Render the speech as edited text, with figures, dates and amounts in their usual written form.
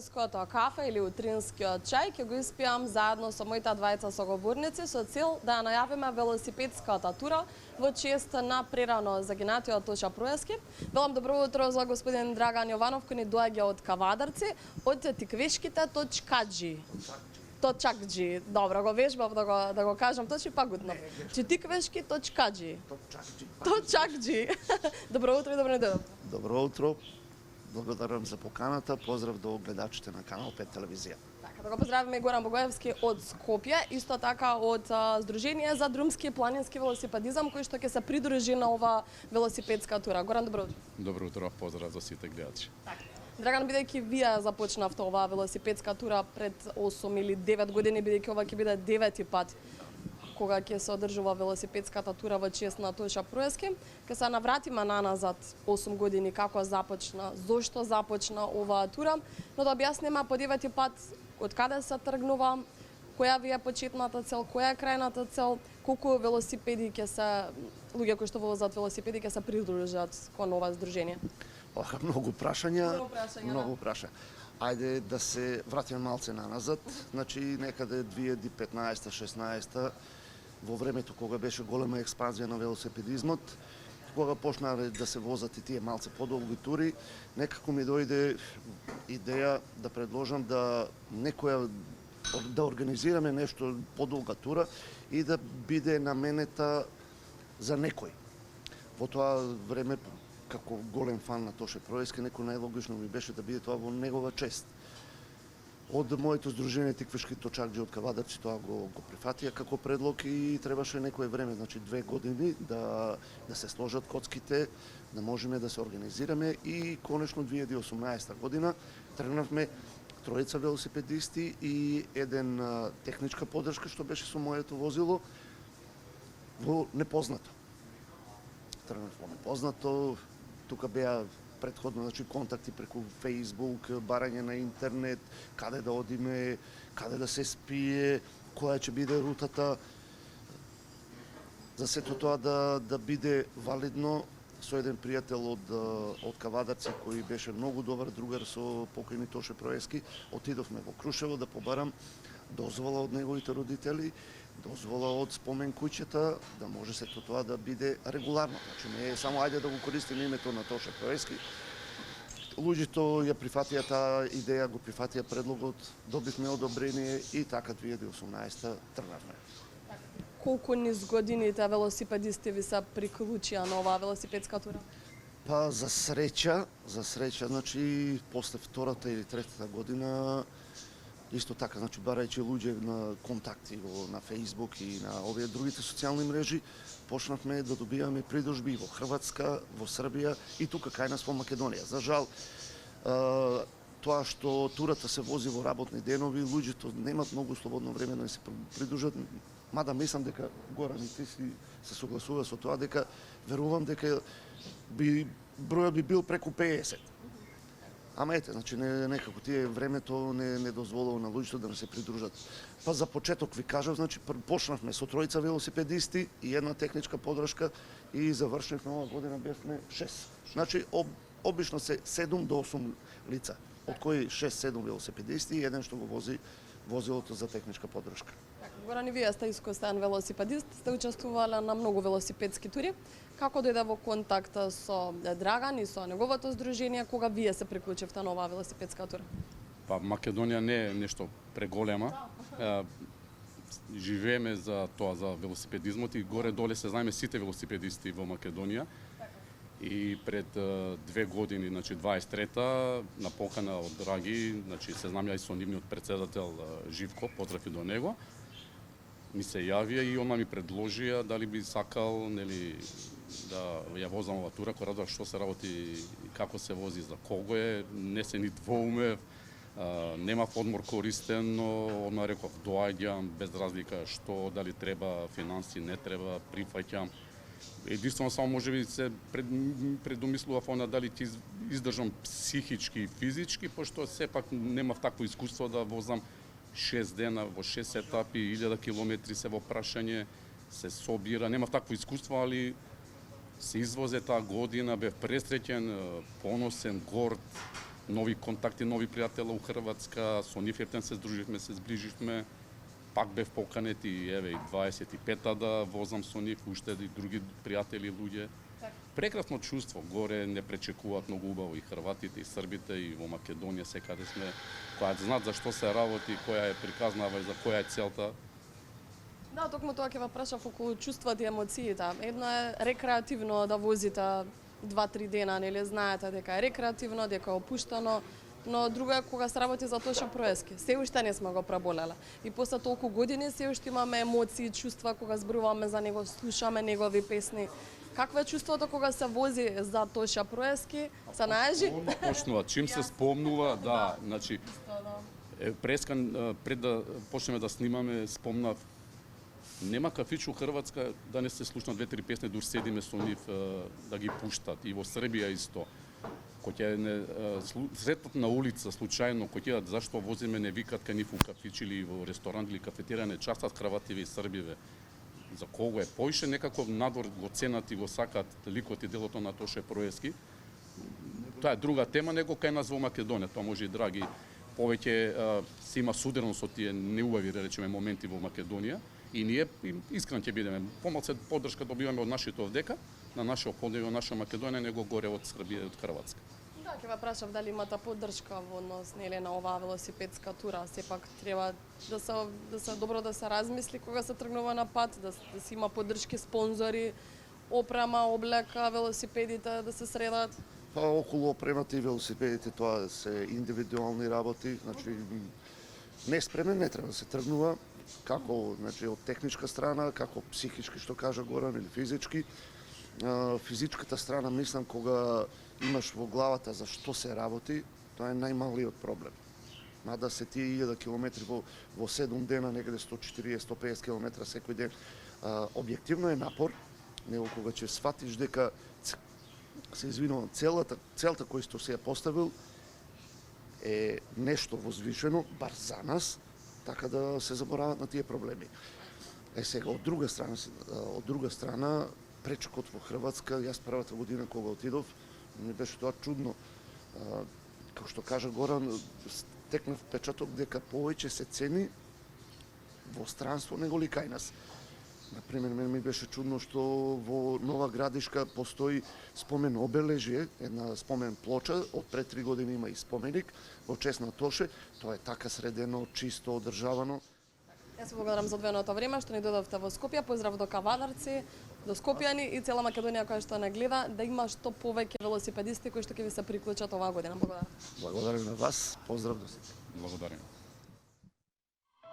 утринското кафе или утринскиот чај ќе го испијам заедно со моите двајца соговорници со цел да ја најавиме велосипедската тура во чест на прерано загинатиот Тоша Проески. Велам добро утро за господин Драган Јованов кој ни доаѓа од Кавадарци, од тиквешките точкаджи. Точакджи. Добро, го вежбав да го кажам точно па гутно. Тиквешки точкаджи. Точакджи. Добро утро и добро недела. Добро утро. Благодарам за поканата. Поздрав до гледачите на Канал 5 телевизија. Така, да го поздравиме и Горан Богоевски од Скопје, исто така од Сдружение за друмски и планински велосипедизам, кој што ќе се придружи на ова велосипедска тура. Горан, добро утро. Добро утро, поздрав за сите гледачи. Драган, бидејќи вие започнавте оваа велосипедска тура пред 8 или 9 години, бидејќи ова ќе биде 9-ти пат кога ќе се одржува велосипедската тура во чест на Тоша Проески, ќе се навратиме наназад 8 години како започна, зошто започна оваа тура, но да објасниме по 9-ти пат од каде се тргнува, која ви е почетната цел, која е крајната цел, колку велосипеди ќе се луѓе кои што возат велосипеди ќе се придружат кон ова здружение. Многу прашања. Многу прашања. Ајде да се вратиме малце наназад, значи некаде 2015-16 во времето кога беше голема експанзија на велосипедизмот, кога почнаа да се возат и тие малце подолги тури, некако ми дојде идеја да предложам да да организираме нешто подолга тура и да биде наменета за некој. Во тоа време, како голем фан на Тоше Проески, некој најлогично ми беше да биде тоа во негова чест. Од моето здружение Тиквешки точакџи од Кавадарци тоа го прифатија како предлог и требаше некое време, значи 2 години да се сложат коцките, да можеме да се организираме и конечно 2018 година тргнавме тројца велосипедисти и еден техничка поддршка што беше со моето возило во непознато. Тргнав во непознато, тука беа предходно, значи, контакти преку Facebook, барање на интернет, каде да одиме, каде да се спие, која ќе биде рутата. За сето тоа да биде валидно, со еден пријател од Кавадарци, кој беше многу добар другар со покојни Тоше Проески, отидовме во Крушево да побарам дозвола од неговите родители, дозвола од спомен куќата, да може сето тоа да биде регуларно. Значи не е само ајде да го користиме името на Тоше Проески. Луѓето ја прифатија таа идеја, го прифатија предлогот, добивме одобрение и така 2018 тргнавме. Колку низ годините велосипедисти ви се приклучија на оваа велосипедска тура? Па за среќа, значи после втората или третата година исто така, значи барајќи луѓе на контакти на Facebook и на овие другите социјални мрежи, почнавме да добиваме придружби во Хрватска, во Србија и тука кај нас во Македонија. За жал, тоа што турата се вози во работни денови, луѓето немат многу слободно време да се придружат, мада мислам дека Горан и ти се согласува со тоа дека верувам дека бројот би бил преку 50. Ама ете, значи некако тие времето не дозволува на луѓето да не се придружат. Па за почеток ви кажав, значи почнавме со тројца велосипедисти и една техничка поддршка и завршивме оваа година бевме 6. Значи обично се 7 до 8 лица, од кои 6-7 велосипедисти и еден што го вози возилото за техничка поддршка. Горан, и вие сте искусен велосипедист, сте учествувале на многу велосипедски тури. Како дојде во контакт со Драган и со неговото здружение, кога вие се приклучивте на оваа велосипедска тура? Па Македонија не е нешто преголема. Живееме за тоа, за велосипедизмот и горе-доле се знаеме сите велосипедисти во Македонија. И пред 2 години, значи 23-та, на покана од Драги, значи се знам ја и со нивниот председател Живко, поздрав и до него, ми се јавија и она ми предложија дали би сакал, нели, да ја возам ова тура, кој радува што се работи и како се вози, за кого е, не се ни двоуме, немав одмор користен, но одма реков доаѓам без разлика што, дали треба финанси, не треба, прифаќам. Единствено само можеби се предумислував она дали ќе издржам психички и физички, пошто сепак немав такво искуство да возам 6 дена во 6 етапи, 1000 километри се во прашање, се собира, немав такво искуство, али се извозе таа година, бев пресреќен, поносен, горд, нови контакти, нови пријатели у Хрватска, со нив ептен се здруживме, се зближивме. Пак бев поканет и еве и 25-та да возам со нив, уште и други пријатели луѓе. Прекрасно чувство, горе не пречекуваат многу убаво и хрватите и србите и во Македонија секаде сме, која знаат за што се работи, која е приказнава и за која е целта. Да, токму тоа ќе ве прашав околу чувствата и емоциите. Едно е рекреативно да возите 2-3 дена, нели знаете дека е рекреативно, дека е опуштено, но друго е кога се работи за Тоша Проески. Се уште не сме го преболеле. И после толку години се уште имаме емоции, чувства кога зборуваме за него, слушаме негови песни. Какво е чувството кога се вози за Тоша Проески? Се најажи? Почнува, чим се спомнува, да, значи пред да почнеме да снимаме, спомнав нема кафич у Хрватска да не се слушнат 2-3 песни, дур седиме со нив да ги пуштат. И во Србија исто. Кој ќе не сретнат на улица случајно, кој ќе зашто возиме не викат кај нив у кафич или во ресторан или кафетерија, не частат хрвативе и србиве. За кого е поише некако надвор го ценат и го сакат ликот и делото на Тоше Проески. Тоа е друга тема него кај нас во Македонија, тоа може и драги повеќе се има судено со тие неубави, да речеме, моменти во Македонија. И ние искрен ќе бидеме. Помалку поддршка добиваме од нашите овдека, на нашиот поднево, од наша Македонија, него горе од Србија и од Хрватска. Да, ќе ве прашав дали имате поддршка во однос нели на оваа велосипедска тура. Сепак треба да се добро да се размисли кога се тргнува на пат, да се има поддршки, спонзори, опрема, облека, велосипедите да се средат. Па околу опремата и велосипедите тоа се индивидуални работи, значи неспремен не треба да се тргнува, како значи од техничка страна, како психички што кажа Горан или физички. Физичката страна мислам кога имаш во главата за што се работи, тоа е најмалиот проблем. Мада се тие 1000 километри во 7 дена, некаде 140-150 километра секој ден, објективно е напор, него кога ќе сватиш дека се извинувам, целта која што се ја поставил е нешто возвишено, бар за нас, така да се заборават на тие проблеми. Сега, од друга страна, пречокот во Хрватска, јас првата година кога отидов, ми беше тоа чудно. Како што кажа Горан, стекнав впечаток дека повеќе се цени во странство него ли кај нас. Например, мене ми беше чудно што во Нова Градишка постои спомен обележје, една спомен плоча, од пред 3 години има и споменик во чест на Тоше, тоа е така средено, чисто, одржавано. Јас се благодарам за одвоеното време што ни додавте во Скопје. Поздрав до Кавадарци, до Скопјани и цела Македонија која што не гледа, да има што повеќе велосипедисти кои што ќе ви се приклучат оваа година. Благодарам. Благодарам на вас, поздрав до сите. Благодарам.